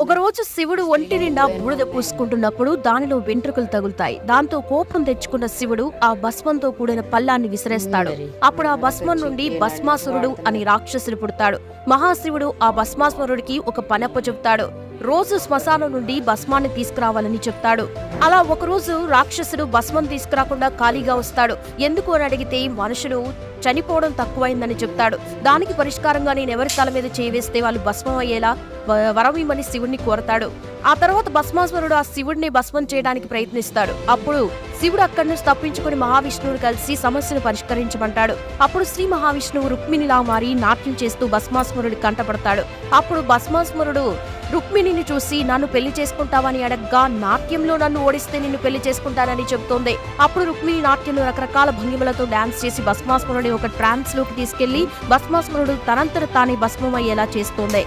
ఒకరోజు శివుడు ఒంటి నిండా బూడిద పూసుకుంటున్నప్పుడు దానిలో వెంట్రుకలు తగులుతాయి. దాంతో కోపం తెచ్చుకున్న శివుడు ఆ భస్మంతో కూడిన పల్లాన్ని విసిరేస్తాడు. అప్పుడు ఆ భస్మం నుండి భస్మాసురుడు అని రాక్షసుడు పుడతాడు. మహాశివుడు ఆ భస్మాసురుడికి ఒక పనప్ప చెప్తాడు. రోజు శ్మశానం నుండి భస్మాన్ని తీసుకురావాలని చెప్తాడు. అలా ఒకరోజు రాక్షసుడు భస్మం తీసుకురాకుండా ఖాళీగా వస్తాడు. ఎందుకు అని అడిగితే మనుషులు చనిపోవడం తక్కువైందని చెప్తాడు. దానికి పరిష్కారంగా నేనెవరి తల మీద చేవేస్తే వాళ్ళు భస్మం అయ్యేలా వరమిమ్మని శివుడిని కోరతాడు. ఆ తర్వాత భస్మాసురుడు ఆ శివుడిని భస్మం చేయడానికి ప్రయత్నిస్తాడు. అప్పుడు శివుడు అక్కడి నుంచి తప్పించుకుని మహావిష్ణువుని కలిసి సమస్యను పరిష్కరించమంటాడు. అప్పుడు శ్రీ మహావిష్ణువు రుక్మిణిలా మారి నాట్యం చేస్తూ భస్మాసురుడి కంటపడతాడు. అప్పుడు భస్మాసురుడు రుక్మిణిని చూసి నన్ను పెళ్లి చేసుకుంటావని అడగ్గా నాట్యంలో నన్ను ఓడిస్తే నిన్ను పెళ్లి చేసుకుంటానని చెబుతోంది. అప్పుడు రుక్మిణి నాట్యంలో రకరకాల భంగిమలతో డాన్స్ చేసి భస్మాసురుడిని ఒక ట్రాన్స్ లోకి తీసుకెళ్లి భస్మాసురుడు తనంతట తానే భస్మం అయ్యేలా చేస్తోంది.